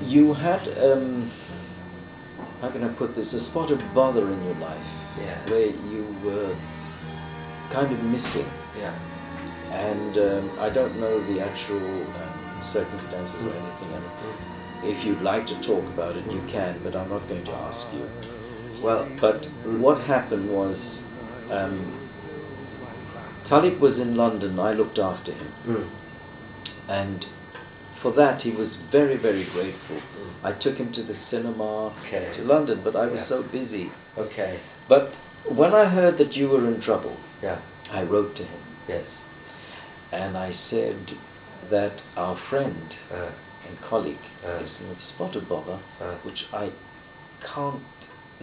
You had, how can I put this, a spot of bother in your life. Yes. Where you were kind of missing. Yeah. And I don't know the actual circumstances or anything. And if you'd like to talk about it, you can, but I'm not going to ask you. Well, But what happened was, Taliep was in London. I looked after him. And for that, he was very, very grateful. I took him to the cinema, to London, but I was so busy. Okay. But when I heard that you were in trouble, Yeah. I wrote to him. Yes. And I said that our friend and colleague is in a spot of bother, which I can't,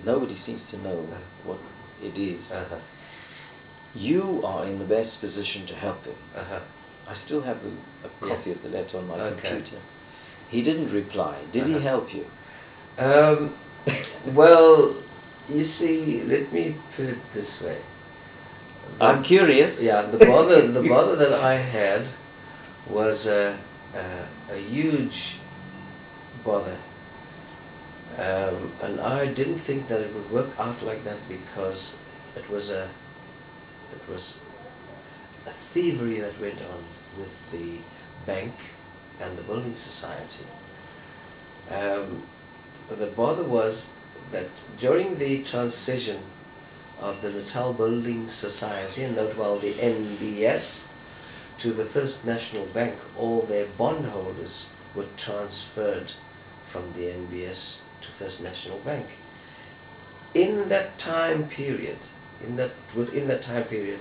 nobody seems to know what it is. You are in the best position to help him. I still have a copy of the letter on my computer. He didn't reply. Did he help you? Well, you see, let me put it this way. I'm curious. Yeah, the bother that I had was a huge bother, and I didn't think that it would work out like that because it was a thievery that went on with the bank and the building society. The bother was that during the transition of the Natal Building Society, and note well the NBS, to the First National Bank, all their bondholders were transferred from the NBS to First National Bank. In that time period, within that time period,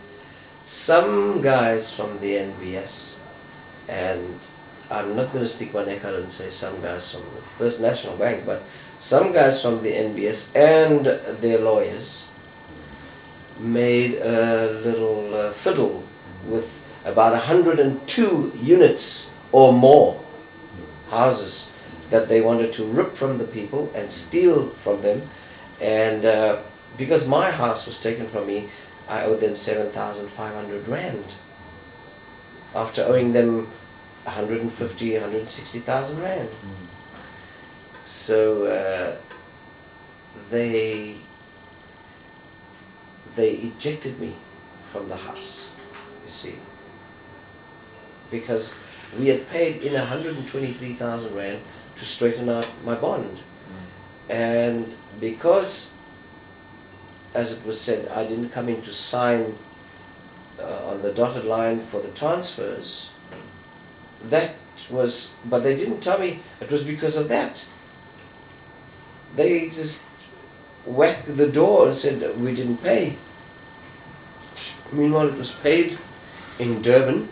some guys from the NBS, and I'm not going to stick my neck out and say some guys from the First National Bank, but some guys from the NBS and their lawyers made a little fiddle with about 102 units or more houses that they wanted to rip from the people and steal from them. And because my house was taken from me, I owed them 7,500 rand after owing them 150, 160,000 rand. So they ejected me from the house, you see, because we had paid in 123,000 rand to straighten out my bond. And because, as it was said, I didn't come in to sign on the dotted line for the transfers, that was, but they didn't tell me it was because of that. They just whacked the door and said we didn't pay. Meanwhile, it was paid in Durban.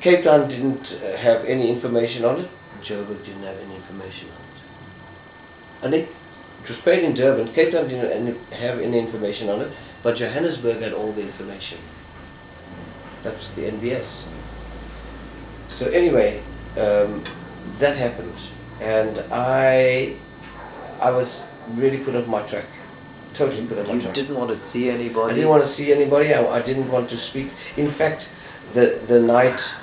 Cape Town didn't have any information on it. Joburg didn't have any information on it. And it was paid in Durban. Cape Town didn't have any information on it, but Johannesburg had all the information. That was the NBS. So anyway, that happened, and I was really put off my track. Totally put off my track. You didn't want to see anybody? I didn't want to see anybody. I didn't want to speak. In fact, the night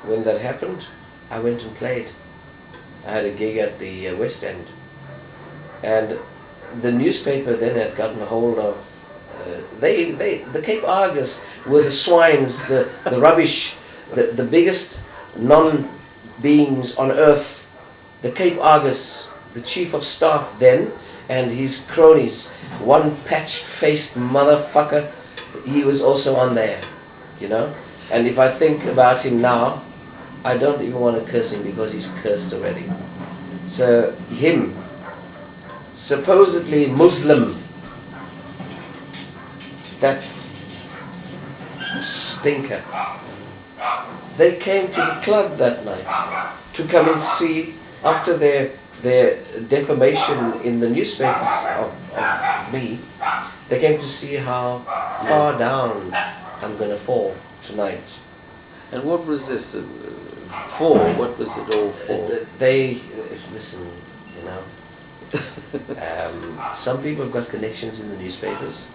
when that happened, I went and played. I had a gig at the West End, and the newspaper then had gotten hold of. The Cape Argus were the swines, the rubbish, the biggest non-beings on earth. The Cape Argus, the chief of staff then, and his cronies, one patched-faced motherfucker, he was also on there, you know. And if I think about him now, I don't even want to curse him because he's cursed already. So him, supposedly Muslim, that stinker, they came to the club that night to come and see, after their defamation in the newspapers of me, they came to see how far down I'm going to fall tonight. And what was this for? What was it all for? They, listen, you know, some people have got connections in the newspapers,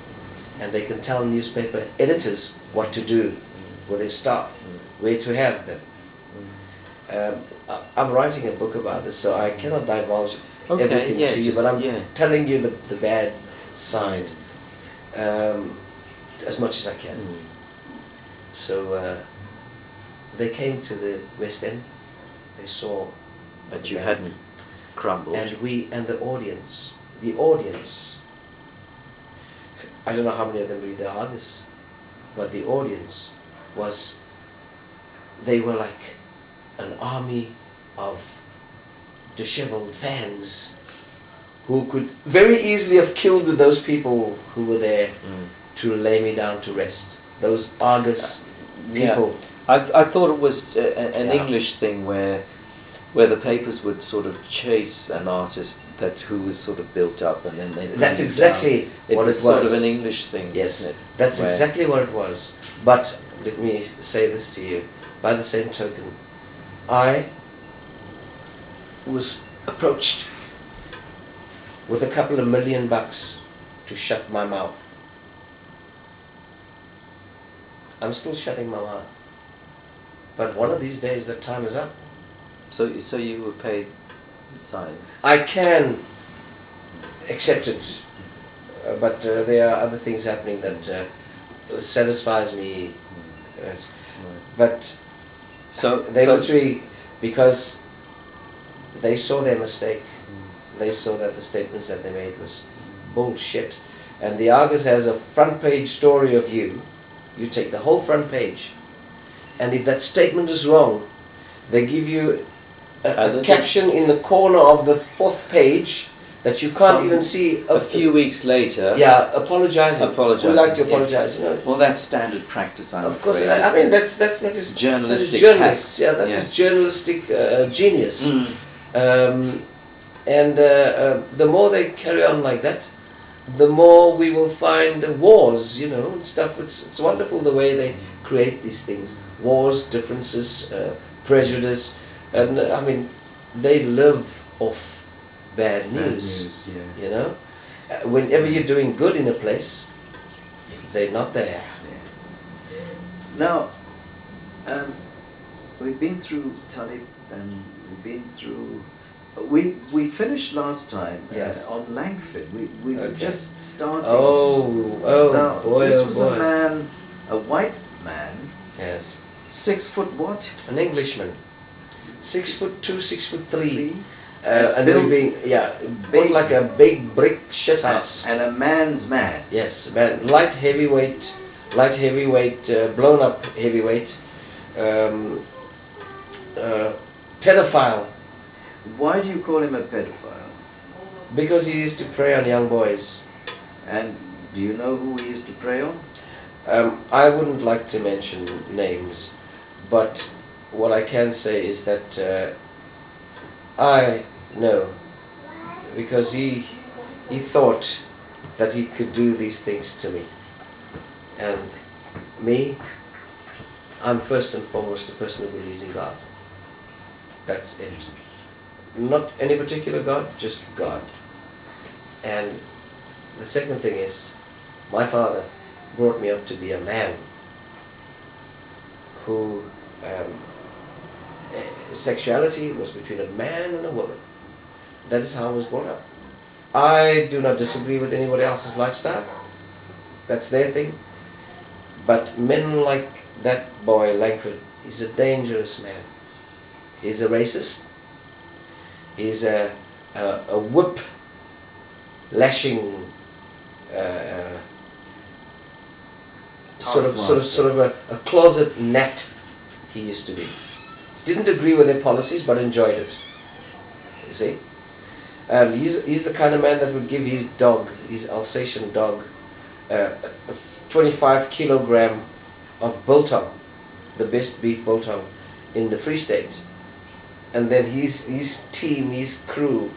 and they can tell newspaper editors what to do. with their staff, where to have them. I'm writing a book about this, so I cannot divulge everything to you, but I'm telling you the bad side as much as I can. So they came to the West End, they saw. But you hadn't crumbled. And the audience, I don't know how many of them read the Argus, but the audience they were like an army of disheveled fans who could very easily have killed those people who were there to lay me down to rest. Those Argus people. I thought it was an English thing where the papers would sort of chase an artist who was sort of built up, and then they. That's exactly what it was. Sort of an English thing. Yes, that's exactly what it was. But let me say this to you: by the same token, I was approached with a couple of $1 million to shut my mouth. I'm still shutting my mouth. But one of these days, that time is up. So you were paid silence? I can accept it, but there are other things happening that satisfies me. But they literally, because they saw their mistake, they saw that the statements that they made was bullshit. And the Argus has a front page story of you. You take the whole front page, and if that statement is wrong, they give you a caption in the corner of the 4th page that you can't even see. A few weeks later. Yeah, apologizing. Apologizing. We like to apologize. Yes. You know. Well, that's standard practice. Of course, I mean that is journalistic. Journalists, is journalistic genius. And the more they carry on like that, the more we will find wars, and stuff. It's wonderful the way they create these things. Wars, differences, prejudice, and I mean, they live off bad news. Whenever you're doing good in a place, they're not there. Now, we've been through Taliep, and we've been through. We finished last time on Langford. We were just starting. Now, boy, this was a man, a white man. Yes. 6 foot what? An Englishman. 6'2", 6'3", and built like a big brick shit house. And a man's man. Yes, man. Light heavyweight, blown up heavyweight, pedophile. Why do you call him a pedophile? Because he used to prey on young boys. And do you know who he used to prey on? I wouldn't like to mention names, but what I can say is that I know, because he thought that he could do these things to me. And me, I'm first and foremost a person who believes in God. That's it. Not any particular God, just God. And the second thing is, my father brought me up to be a man who sexuality was between a man and a woman. That is how I was brought up. I do not disagree with anybody else's lifestyle. That's their thing. But men like that boy, Langford, he's a dangerous man. He's a racist. He's a whip lashing sort of a closet gnat. He used to be. Didn't agree with their policies, but enjoyed it. You see, he's the kind of man that would give his dog, his Alsatian dog, 25 kilogram of biltong, the best beef biltong in the Free State, and then his team, his crew,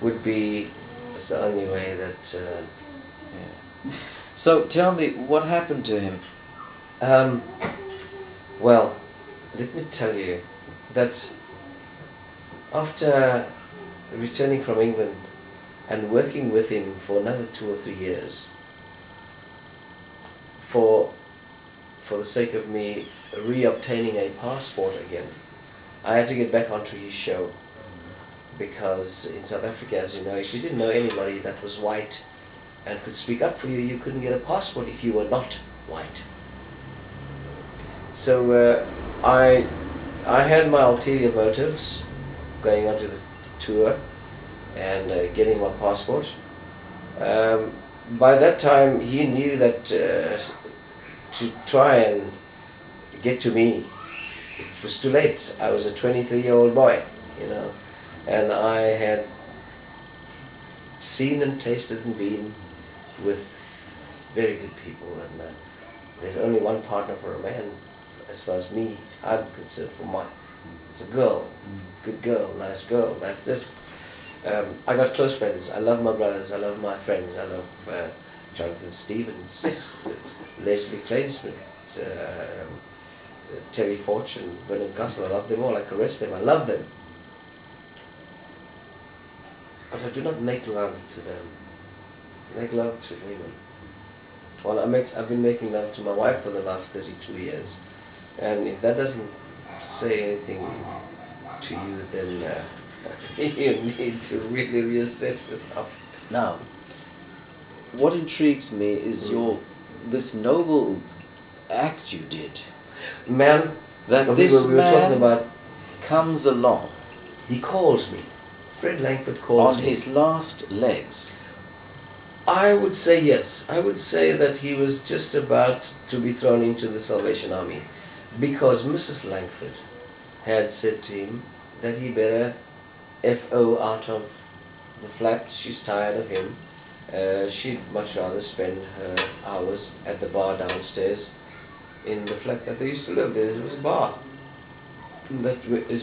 would be. It's the only way that. So tell me, what happened to him? Well, let me tell you that after returning from England and working with him for another 2 or 3 years, for for the sake of me re-obtaining a passport again, I had to get back onto his show. Because in South Africa, as you know, if you didn't know anybody that was white and could speak up for you, you couldn't get a passport if you were not white. So I had my ulterior motives going onto the tour and getting my passport. By that time, he knew that to try and get to me, it was too late. I was a 23-year-old boy, you know. And I had seen and tasted and been with very good people, and there's only one partner for a man, as far as me, I'm concerned. It's a girl, good girl, nice girl. That's this. I got close friends. I love my brothers. I love my friends. I love Jonathan Stevens, Leslie Klainsmith, Terry Fortune, Vernon Castle. I love them all. I caress them. I love them. But I do not make love to them. I make love to women. Well, I've been making love to my wife for the last 32 years. And if that doesn't say anything to you, then you need to really reassess yourself. Now, what intrigues me is this noble act you did. Man, That this we were talking man about, comes along he calls me. Fred Langford calls on me. his last legs. I would say yes. I would say that he was just about to be thrown into the Salvation Army, because Mrs. Langford had said to him that he better F.O. out of the flat. She's tired of him. She'd much rather spend her hours at the bar downstairs in the flat that they used to live. There was a bar that is